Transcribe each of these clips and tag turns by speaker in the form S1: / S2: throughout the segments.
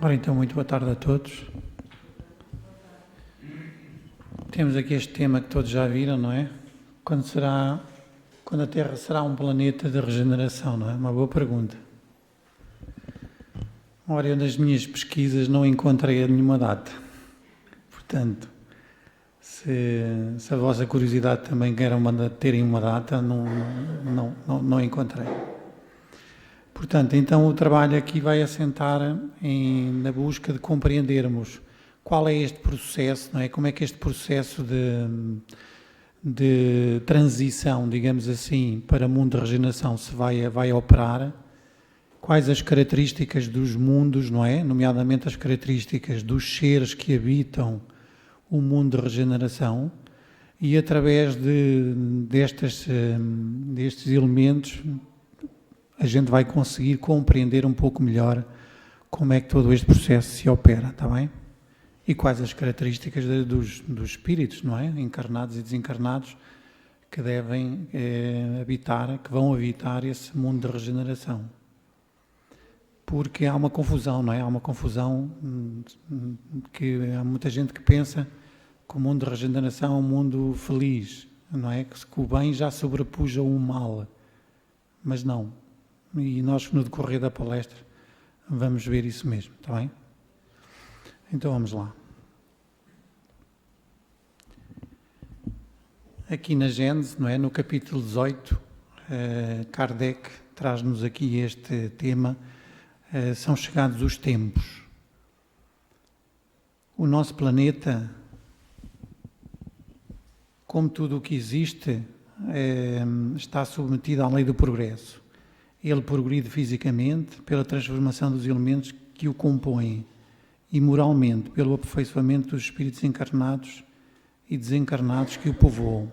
S1: Ora, então, muito boa tarde a todos. Temos aqui este tema que todos já viram, não é? Quando a Terra será um planeta de regeneração, não é? Uma boa pergunta. Ora, eu nas minhas pesquisas não encontrei nenhuma data. Portanto, se a vossa curiosidade também quer terem uma data, não encontrei. Portanto, então o trabalho aqui vai assentar na busca de compreendermos qual é este processo, não é? Como é que este processo de transição, digamos assim, para o mundo de regeneração se vai operar, quais as características dos mundos, não é? Nomeadamente as características dos seres que habitam o mundo de regeneração, e através destes elementos a gente vai conseguir compreender um pouco melhor como é que todo este processo se opera, está bem? E quais as características dos espíritos, não é? Encarnados e desencarnados, que devem que vão habitar esse mundo de regeneração. Porque há uma confusão, não é? Há uma confusão que há muita gente que pensa que o mundo de regeneração é um mundo feliz, não é? Que o bem já sobrepuja o mal, mas não. E nós, no decorrer da palestra, vamos ver isso mesmo, está bem? Então vamos lá. Aqui na Gênese, não é? No capítulo 18, Kardec traz-nos aqui este tema, são chegados os tempos. O nosso planeta, como tudo o que existe, está submetido à lei do progresso. Ele progride fisicamente pela transformação dos elementos que o compõem e moralmente pelo aperfeiçoamento dos espíritos encarnados e desencarnados que o povoam.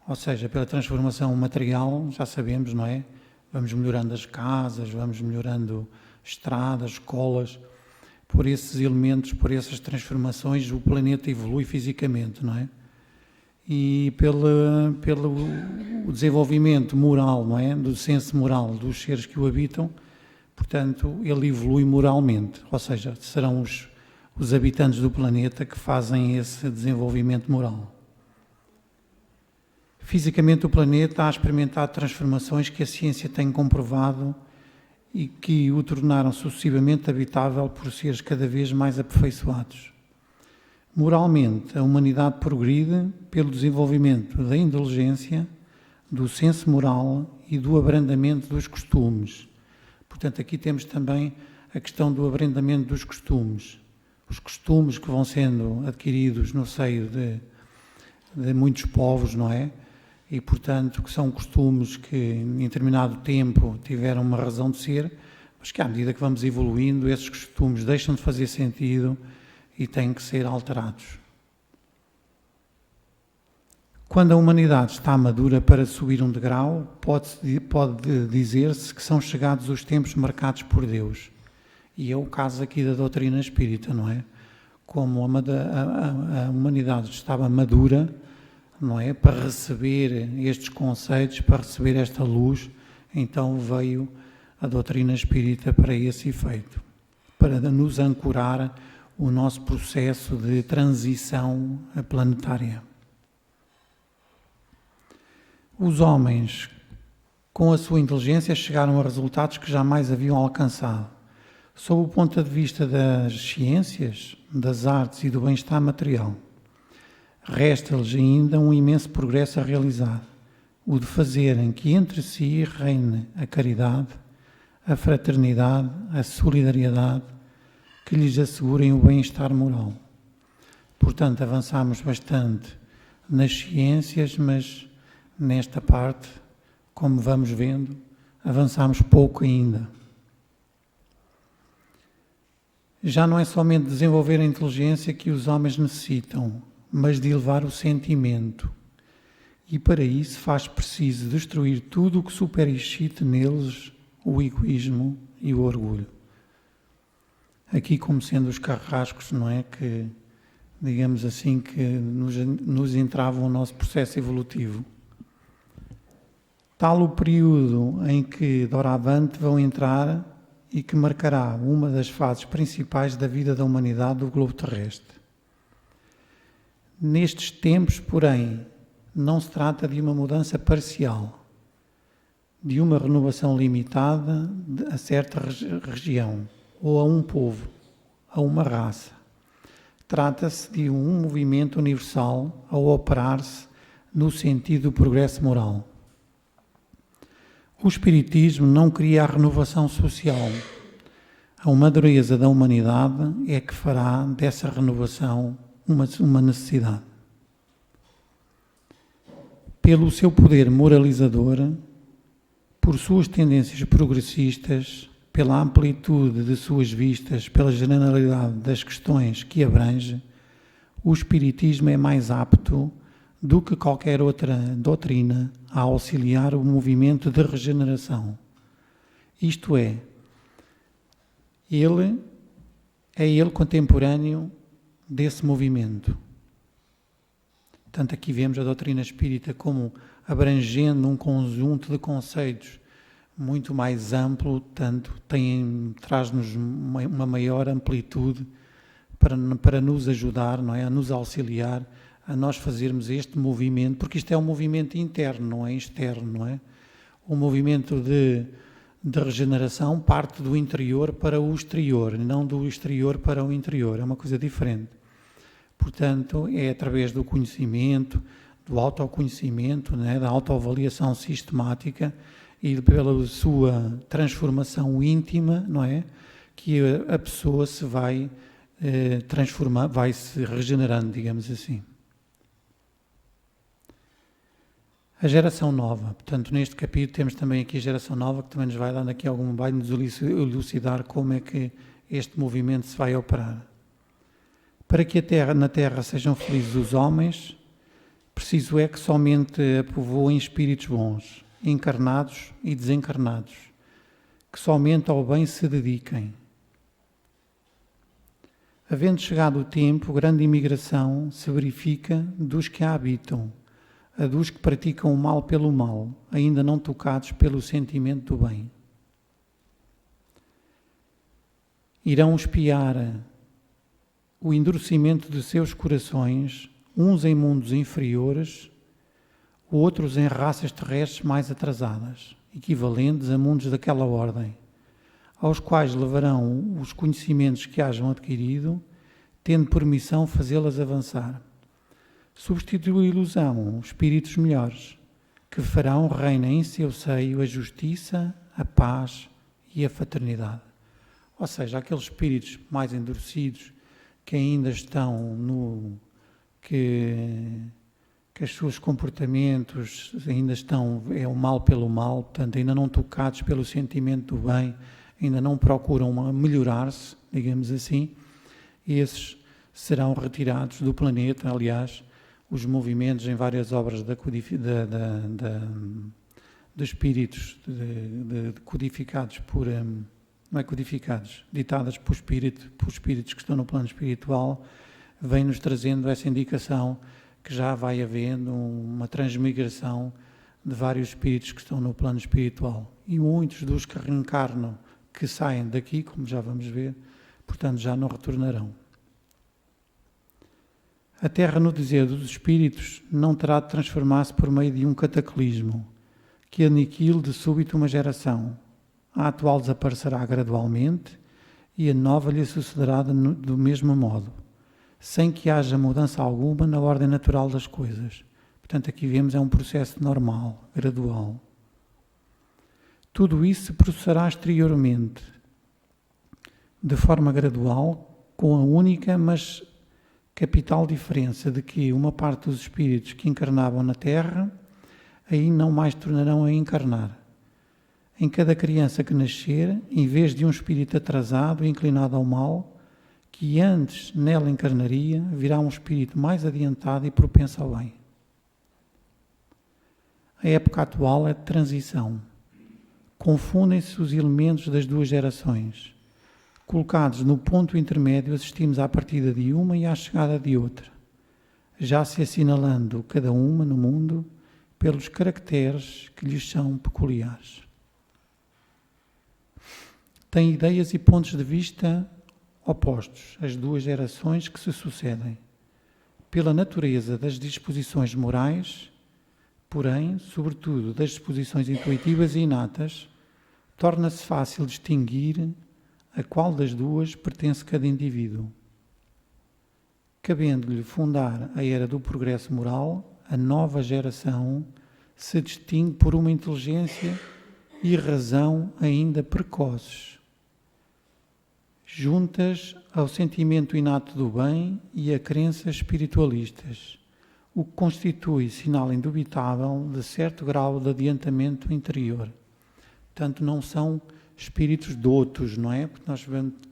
S1: Ou seja, pela transformação material, já sabemos, não é? Vamos melhorando as casas, vamos melhorando estradas, escolas. Por esses elementos, por essas transformações, o planeta evolui fisicamente, não é? E pelo desenvolvimento moral, não é? Do senso moral dos seres que o habitam, portanto, ele evolui moralmente, ou seja, serão os habitantes do planeta que fazem esse desenvolvimento moral. Fisicamente, o planeta ha experimentado transformações que a ciência tem comprovado e que o tornaram sucessivamente habitável por seres cada vez mais aperfeiçoados. Moralmente, a humanidade progride pelo desenvolvimento da indulgência, do senso moral e do abrandamento dos costumes. Portanto, aqui temos também a questão do abrandamento dos costumes. Os costumes que vão sendo adquiridos no seio de muitos povos, não é? E, portanto, que são costumes que em determinado tempo tiveram uma razão de ser, mas que à medida que vamos evoluindo, esses costumes deixam de fazer sentido e têm que ser alterados. Quando a humanidade está madura para subir um degrau, pode dizer-se que são chegados os tempos marcados por Deus. E é o caso aqui da doutrina espírita, não é? Como a humanidade estava madura, não é? Para receber estes conceitos, para receber esta luz, então veio a doutrina espírita para esse efeito, para nos ancorar o nosso processo de transição planetária. Os homens, com a sua inteligência, chegaram a resultados que jamais haviam alcançado. Sob o ponto de vista das ciências, das artes e do bem-estar material, resta-lhes ainda um imenso progresso a realizar, o de fazerem que entre si reine a caridade, a fraternidade, a solidariedade, que lhes assegurem o bem-estar moral. Portanto, avançamos bastante nas ciências, mas nesta parte, como vamos vendo, avançamos pouco ainda. Já não é somente desenvolver a inteligência que os homens necessitam, mas de elevar o sentimento. E para isso faz preciso destruir tudo o que superexcite neles o egoísmo e o orgulho. Aqui como sendo os carrascos, não é? Que, digamos assim, que nos entravam o nosso processo evolutivo. Tal o período em que doravante vão entrar e que marcará uma das fases principais da vida da humanidade do globo terrestre. Nestes tempos, porém, não se trata de uma mudança parcial, de uma renovação limitada a certa região, ou a um povo, a uma raça. Trata-se de um movimento universal a operar-se no sentido do progresso moral. O Espiritismo não cria a renovação social. A madureza da humanidade é que fará dessa renovação uma necessidade. Pelo seu poder moralizador, por suas tendências progressistas, pela amplitude de suas vistas, pela generalidade das questões que abrange, o Espiritismo é mais apto do que qualquer outra doutrina a auxiliar o movimento de regeneração. Isto é, ele contemporâneo desse movimento. Portanto, aqui vemos a doutrina espírita como abrangendo um conjunto de conceitos muito mais amplo, tanto traz-nos uma maior amplitude para nos ajudar, não é? A nos auxiliar a nós fazermos este movimento, porque isto é um movimento interno, não é externo, não é? O movimento de regeneração parte do interior para o exterior, não do exterior para o interior, é uma coisa diferente. Portanto, é através do conhecimento, do autoconhecimento, né, da autoavaliação sistemática e pela sua transformação íntima, não é, que a pessoa se vai transformar, vai se regenerando, digamos assim. A geração nova, portanto, neste capítulo temos também aqui a geração nova, que também nos vai dando aqui vai nos elucidar como é que este movimento se vai operar. Para que na Terra sejam felizes os homens, preciso é que somente a povoem espíritos bons, encarnados e desencarnados, que somente ao bem se dediquem. Havendo chegado o tempo, grande imigração se verifica dos que a habitam, a dos que praticam o mal pelo mal, ainda não tocados pelo sentimento do bem. Irão espiar o endurecimento de seus corações, uns em mundos inferiores, outros em raças terrestres mais atrasadas, equivalentes a mundos daquela ordem, aos quais levarão os conhecimentos que hajam adquirido, tendo permissão fazê-las avançar. Substituí-los-ão espíritos melhores, que farão reina em seu seio a justiça, a paz e a fraternidade. Ou seja, aqueles espíritos mais endurecidos que ainda estão que os seus comportamentos ainda estão, é o mal pelo mal, portanto ainda não tocados pelo sentimento do bem, ainda não procuram melhorar-se, digamos assim, esses serão retirados do planeta. Aliás, os movimentos em várias obras de espíritos codificados por... não é codificados, ditadas por espíritos que estão no plano espiritual, vem-nos trazendo essa indicação que já vai havendo uma transmigração de vários espíritos que estão no plano espiritual. E muitos dos que reencarnam, que saem daqui, como já vamos ver, portanto já não retornarão. A Terra, no dizer dos espíritos, não terá de transformar-se por meio de um cataclismo que aniquile de súbito uma geração. A atual desaparecerá gradualmente e a nova lhe sucederá do mesmo modo, sem que haja mudança alguma na ordem natural das coisas. Portanto, aqui vemos é um processo normal, gradual. Tudo isso se processará exteriormente, de forma gradual, com a única, mas capital diferença de que uma parte dos espíritos que encarnavam na Terra aí não mais tornarão a encarnar. Em cada criança que nascer, em vez de um espírito atrasado e inclinado ao mal, que antes nela encarnaria, virá um espírito mais adiantado e propenso ao bem. A época atual é de transição. Confundem-se os elementos das duas gerações. Colocados no ponto intermédio, assistimos à partida de uma e à chegada de outra, já se assinalando cada uma no mundo pelos caracteres que lhes são peculiares. têm ideias e pontos de vista opostos, as duas gerações que se sucedem. Pela natureza das disposições morais, porém, sobretudo das disposições intuitivas e inatas, torna-se fácil distinguir a qual das duas pertence cada indivíduo. Cabendo-lhe fundar a era do progresso moral, a nova geração se distingue por uma inteligência e razão ainda precoces, juntas ao sentimento inato do bem e a crenças espiritualistas, o que constitui sinal indubitável de certo grau de adiantamento interior. Portanto, não são espíritos doutos, não é? Porque nós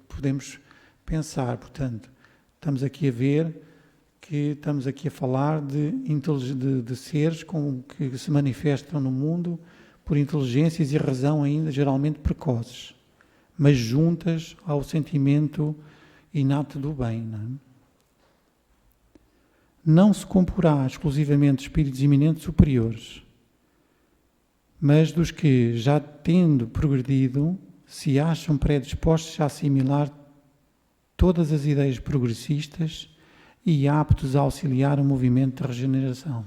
S1: podemos pensar, portanto, estamos aqui a ver que estamos aqui a falar de seres que se manifestam no mundo por inteligências e razão ainda geralmente precoces, mas juntas ao sentimento inato do bem. Não se comporá exclusivamente de espíritos eminentes superiores, mas dos que, já tendo progredido, se acham predispostos a assimilar todas as ideias progressistas e aptos a auxiliar o movimento de regeneração.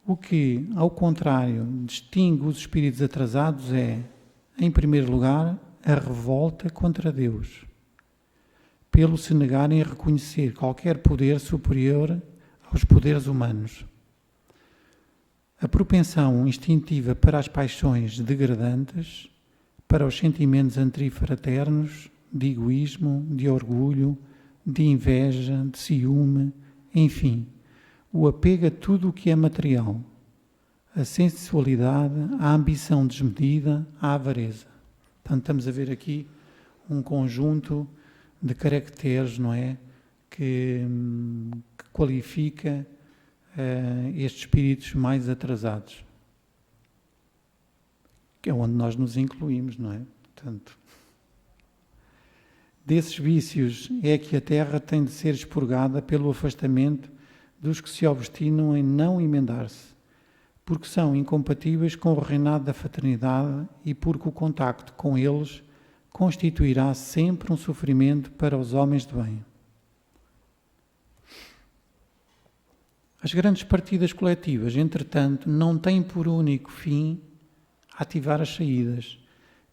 S1: O que, ao contrário, distingue os espíritos atrasados é, em primeiro lugar, a revolta contra Deus, pelo se negarem a reconhecer qualquer poder superior aos poderes humanos. A propensão instintiva para as paixões degradantes, para os sentimentos antifraternos, de egoísmo, de orgulho, de inveja, de ciúme, enfim, o apego a tudo o que é material, a sensualidade, a ambição desmedida, a avareza. Portanto, estamos a ver aqui um conjunto de caracteres, não é, que qualifica estes espíritos mais atrasados, que é onde nós nos incluímos, não é? Portanto, desses vícios é que a Terra tem de ser expurgada pelo afastamento dos que se obstinam em não emendar-se, porque são incompatíveis com o reinado da fraternidade e porque o contacto com eles constituirá sempre um sofrimento para os homens de bem. As grandes partidas coletivas, entretanto, não têm por único fim ativar as saídas.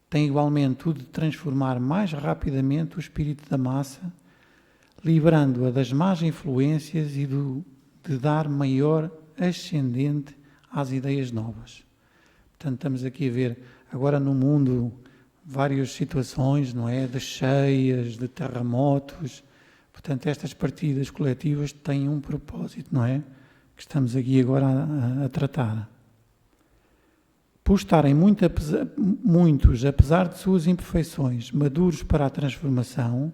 S1: Têm igualmente o de transformar mais rapidamente o espírito da massa, livrando-a das más influências e de dar maior ascendente às ideias novas. Portanto, estamos aqui a ver agora no mundo várias situações, não é? De cheias, de terremotos. Portanto, estas partidas coletivas têm um propósito, não é? Que estamos aqui agora a tratar. Por estarem muitos, apesar de suas imperfeições, maduros para a transformação,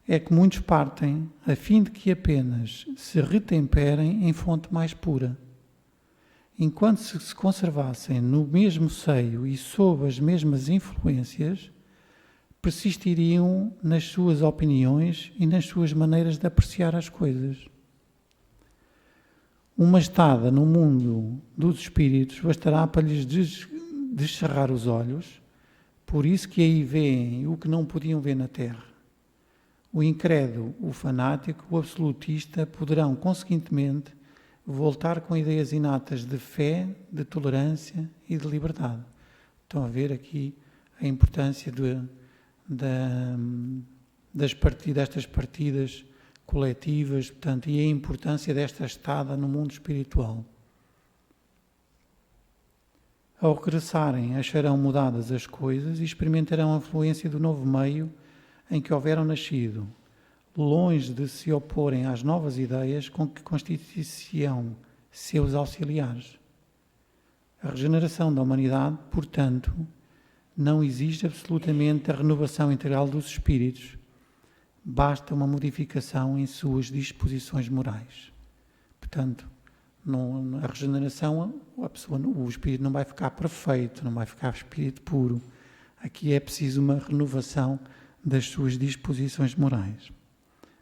S1: é que muitos partem a fim de que apenas se retemperem em fonte mais pura. Enquanto se conservassem no mesmo seio e sob as mesmas influências, persistiriam nas suas opiniões e nas suas maneiras de apreciar as coisas. Uma estada no mundo dos espíritos bastará para lhes descerrar os olhos, por isso que aí veem o que não podiam ver na terra. O incrédulo, o fanático, o absolutista poderão, consequentemente, voltar com ideias inatas de fé, de tolerância e de liberdade. Estão a ver aqui a importância destas partidas coletivas, portanto, e a importância desta estada no mundo espiritual. Ao regressarem, acharão mudadas as coisas e experimentarão a influência do novo meio em que houveram nascido, longe de se oporem às novas ideias com que constituição seus auxiliares. A regeneração da humanidade, portanto, não exige absolutamente a renovação integral dos espíritos. Basta uma modificação em suas disposições morais. Portanto, a regeneração, o espírito não vai ficar perfeito, não vai ficar espírito puro. Aqui é preciso uma renovação das suas disposições morais.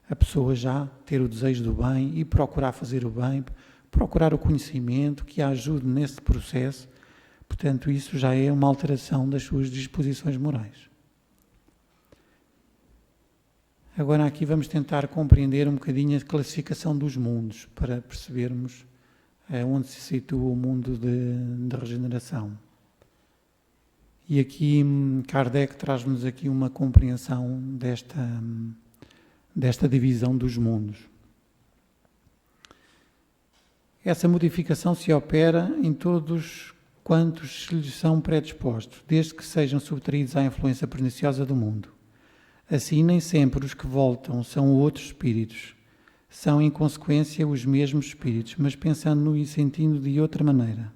S1: A pessoa já ter o desejo do bem e procurar fazer o bem, procurar o conhecimento que a ajude nesse processo Portanto, isso já é uma alteração das suas disposições morais. Agora aqui vamos tentar compreender um bocadinho a classificação dos mundos, para percebermos onde se situa o mundo de regeneração. E aqui Kardec traz-nos aqui uma compreensão desta divisão dos mundos. Essa modificação se opera em todos quantos lhes são predispostos, desde que sejam subtraídos à influência perniciosa do mundo. Assim, nem sempre os que voltam são outros espíritos, são em consequência os mesmos espíritos, mas pensando e sentindo de outra maneira.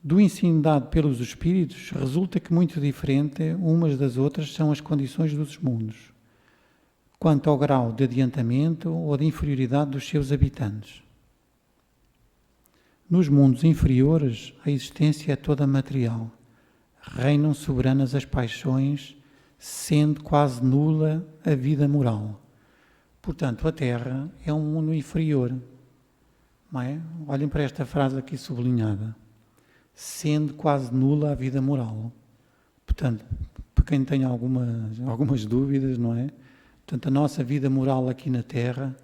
S1: Do ensino dado pelos espíritos, resulta que muito diferente umas das outras são as condições dos mundos, quanto ao grau de adiantamento ou de inferioridade dos seus habitantes. Nos mundos inferiores, a existência é toda material. Reinam soberanas as paixões, sendo quase nula a vida moral. Portanto, a Terra é um mundo inferior. Não é? Olhem para esta frase aqui sublinhada. Sendo quase nula a vida moral. Portanto, para quem tem algumas dúvidas, não é? Portanto, a nossa vida moral aqui na Terra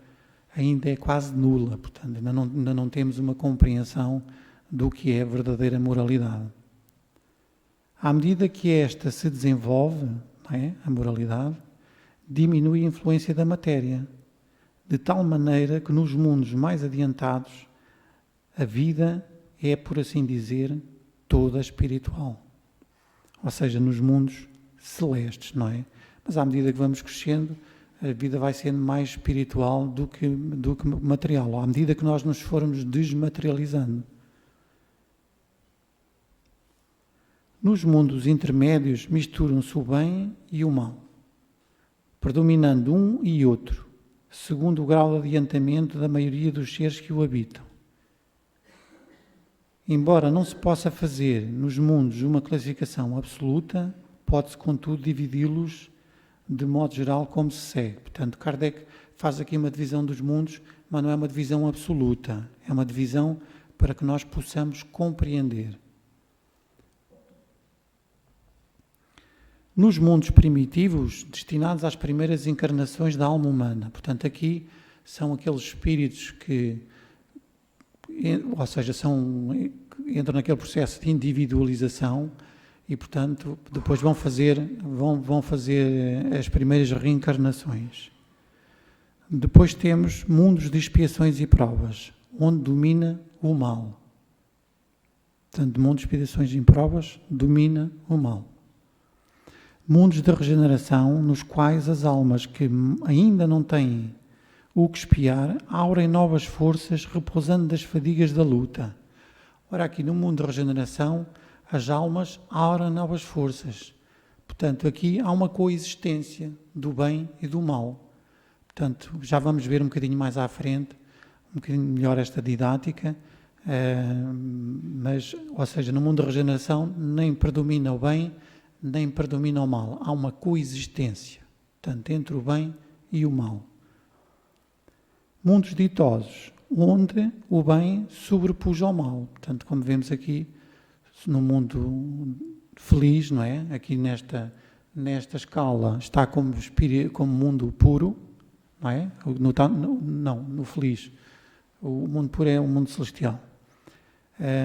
S1: ainda é quase nula. Portanto, ainda não temos uma compreensão do que é a verdadeira moralidade. À medida que esta se desenvolve, não é? A moralidade, diminui a influência da matéria, de tal maneira que nos mundos mais adiantados a vida é, por assim dizer, toda espiritual. Ou seja, nos mundos celestes, não é? Mas à medida que vamos crescendo, a vida vai sendo mais espiritual do que material, à medida que nós nos formos desmaterializando. Nos mundos intermédios misturam-se o bem e o mal, predominando um e outro, segundo o grau de adiantamento da maioria dos seres que o habitam. Embora não se possa fazer nos mundos uma classificação absoluta, pode-se, contudo, dividi-los de modo geral como se segue. Portanto, Kardec faz aqui uma divisão dos mundos, mas não é uma divisão absoluta, é uma divisão para que nós possamos compreender. Nos mundos primitivos, destinados às primeiras encarnações da alma humana. Portanto, aqui são aqueles espíritos que, ou seja, entram naquele processo de individualização e, portanto, depois vão fazer as primeiras reencarnações. Depois temos mundos de expiações e provas, onde domina o mal. Portanto, mundos de expiações e provas domina o mal. Mundos de regeneração, nos quais as almas que ainda não têm o que expiar, aurem novas forças, repousando das fadigas da luta. Ora, aqui no mundo de regeneração, as almas auram novas forças. Portanto, aqui há uma coexistência do bem e do mal. Portanto, já vamos ver um bocadinho mais à frente, um bocadinho melhor esta didática, mas, ou seja, no mundo de regeneração, nem predomina o bem, nem predomina o mal. Há uma coexistência, portanto, entre o bem e o mal. Mundos ditosos, onde o bem sobrepuja ao mal. Portanto, como vemos aqui, no mundo feliz, não é? Aqui nesta escala está como mundo puro, não é? No feliz. O mundo puro é o mundo celestial.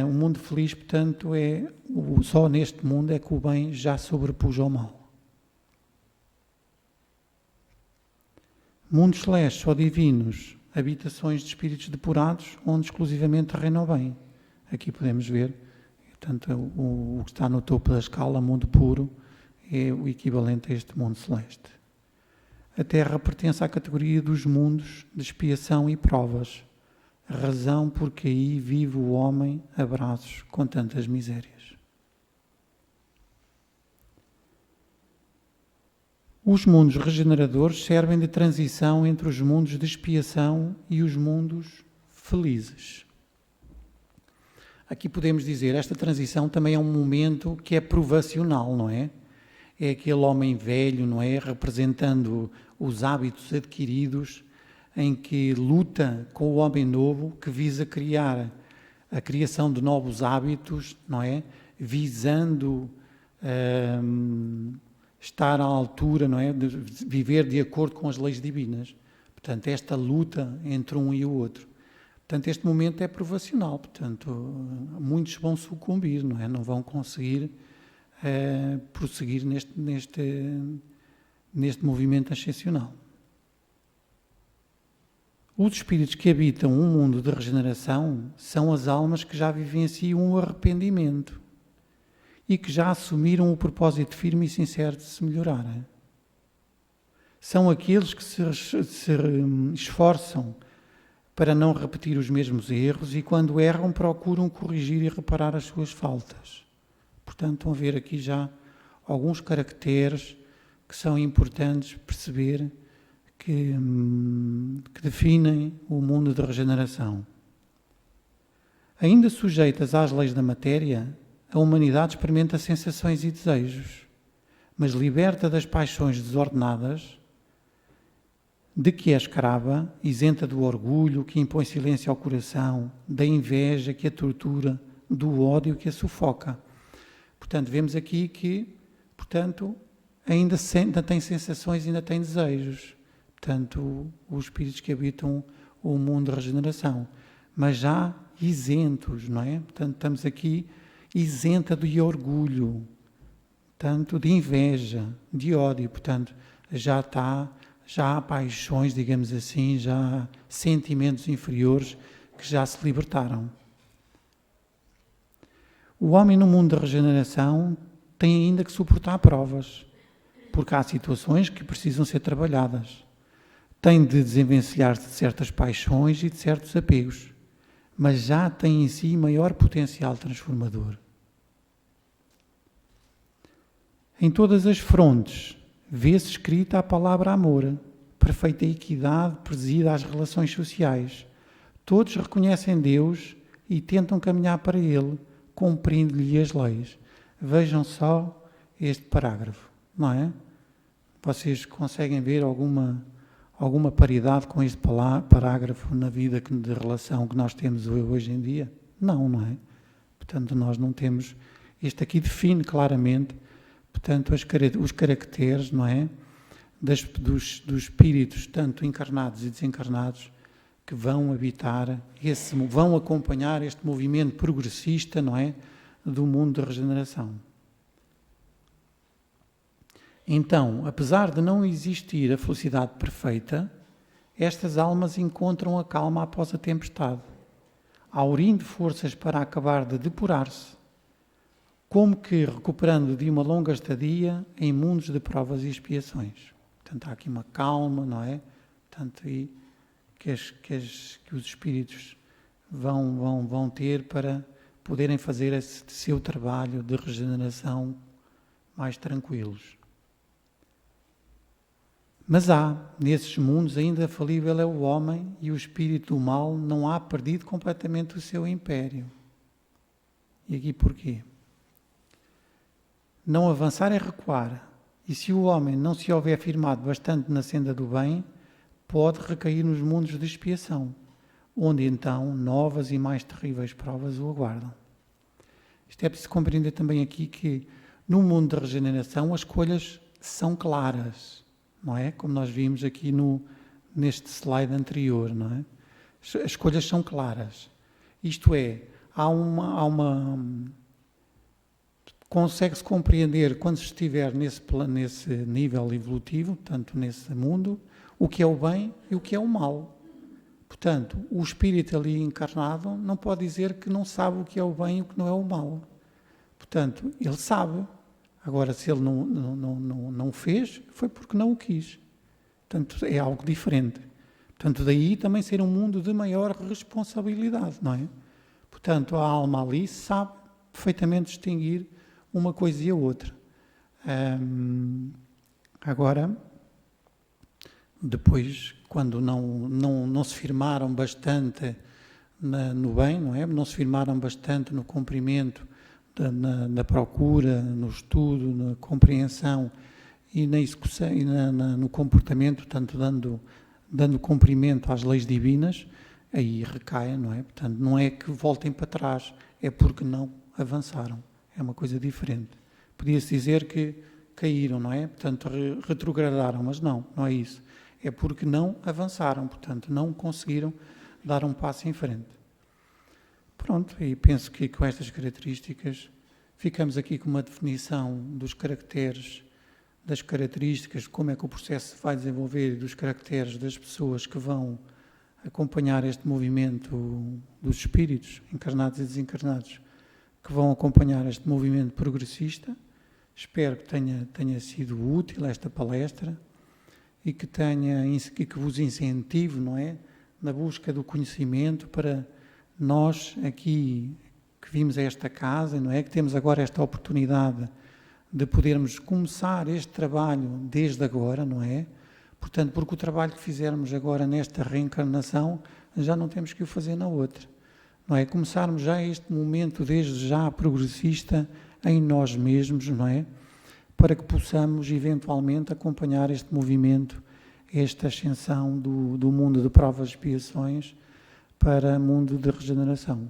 S1: O mundo feliz, portanto, só neste mundo é que o bem já sobrepuja ao mal. Mundos celestes ou divinos, habitações de espíritos depurados, onde exclusivamente reina o bem. Aqui podemos ver, portanto, o que está no topo da escala, mundo puro, é o equivalente a este mundo celeste. A Terra pertence à categoria dos mundos de expiação e provas, razão porque aí vive o homem a braços com tantas misérias. Os mundos regeneradores servem de transição entre os mundos de expiação e os mundos felizes. Aqui podemos dizer, esta transição também é um momento que é provacional, não é? É aquele homem velho, não é? Representando os hábitos adquiridos, em que luta com o homem novo, que visa criar a criação de novos hábitos, não é? Visando estar à altura, não é? De viver de acordo com as leis divinas. Portanto, esta luta entre um e o outro. Portanto, este momento é provacional. Portanto, muitos vão sucumbir, não é? Não vão conseguir prosseguir neste movimento ascensional. Os espíritos que habitam um mundo de regeneração são as almas que já vivenciam um arrependimento e que já assumiram o propósito firme e sincero de se melhorarem. São aqueles que se esforçam para não repetir os mesmos erros e, quando erram, procuram corrigir e reparar as suas faltas. Portanto, estão a ver aqui já alguns caracteres que são importantes perceber que definem o mundo de regeneração. Ainda sujeitas às leis da matéria, a humanidade experimenta sensações e desejos, mas liberta das paixões desordenadas, de que é escrava, isenta do orgulho que impõe silêncio ao coração, da inveja que a tortura, do ódio que a sufoca. Portanto, vemos aqui que, portanto, ainda tem sensações, ainda tem desejos. Portanto, os espíritos que habitam o mundo de regeneração, mas já isentos, não é? Portanto, estamos aqui isenta de orgulho, tanto de inveja, de ódio. Portanto, já há paixões, digamos assim, já há sentimentos inferiores que já se libertaram. O homem no mundo da regeneração tem ainda que suportar provas, porque há situações que precisam ser trabalhadas. Tem de desenvencilhar-se de certas paixões e de certos apegos, mas já tem em si maior potencial transformador. Em todas as frontes vê-se escrita a palavra amor, perfeita equidade presida às relações sociais. Todos reconhecem Deus e tentam caminhar para Ele, cumprindo-lhe as leis. Vejam só este parágrafo, não é? Vocês conseguem ver alguma paridade com este parágrafo na vida de relação que nós temos hoje em dia? Não é? Portanto, nós não temos... Este aqui define claramente, portanto, os caracteres, não é? Dos espíritos, tanto encarnados e desencarnados, que vão habitar, vão acompanhar este movimento progressista, não é? Do mundo de regeneração. Então, apesar de não existir a felicidade perfeita, estas almas encontram a calma após a tempestade, aurindo forças para acabar de depurar-se, como que recuperando de uma longa estadia em mundos de provas e expiações. Portanto, há aqui uma calma, não é? Portanto, que os espíritos vão ter para poderem fazer esse seu trabalho de regeneração mais tranquilos. Mas nesses mundos, ainda falível é o homem e o espírito do mal não há perdido completamente o seu império. E aqui porquê? Não avançar é recuar, e se o homem não se houver firmado bastante na senda do bem, pode recair nos mundos de expiação, onde então novas e mais terríveis provas o aguardam. Isto é preciso compreender também aqui que no mundo da regeneração as escolhas são claras, não é? Como nós vimos aqui neste slide anterior, não é? As escolhas são claras. Isto é, consegue-se compreender quando se estiver nesse nível evolutivo, portanto, nesse mundo, o que é o bem e o que é o mal. Portanto, o espírito ali encarnado não pode dizer que não sabe o que é o bem e o que não é o mal. Portanto, ele sabe. Agora, se ele não fez, foi porque não o quis. Portanto, é algo diferente. Portanto, daí também ser um mundo de maior responsabilidade, não é? Portanto, a alma ali sabe perfeitamente distinguir uma coisa e a outra. Agora, depois, quando não se firmaram bastante no bem, não é? Não se firmaram bastante no cumprimento, na procura, no estudo, na compreensão e na execução e no comportamento, tanto dando cumprimento às leis divinas, aí recaem, não é? Portanto, não é que voltem para trás, é porque não avançaram. É uma coisa diferente. Podia-se dizer que caíram, não é? Portanto, retrogradaram, mas não é isso. É porque não avançaram, portanto, não conseguiram dar um passo em frente. Pronto, e penso que com estas características ficamos aqui com uma definição dos caracteres, das características, de como é que o processo se vai desenvolver e dos caracteres das pessoas que vão acompanhar este movimento dos espíritos, encarnados e desencarnados, que vão acompanhar este movimento progressista. Espero que tenha sido útil esta palestra e que vos incentive, não é, na busca do conhecimento para nós aqui que vimos a esta casa, não é, que temos agora esta oportunidade de podermos começar este trabalho desde agora, não é? Portanto, porque o trabalho que fizermos agora nesta reencarnação, já não temos que o fazer na outra, não é? Começarmos já este momento desde já progressista em nós mesmos, não é? Para que possamos eventualmente acompanhar este movimento, esta ascensão do mundo de provas e expiações para o mundo de regeneração.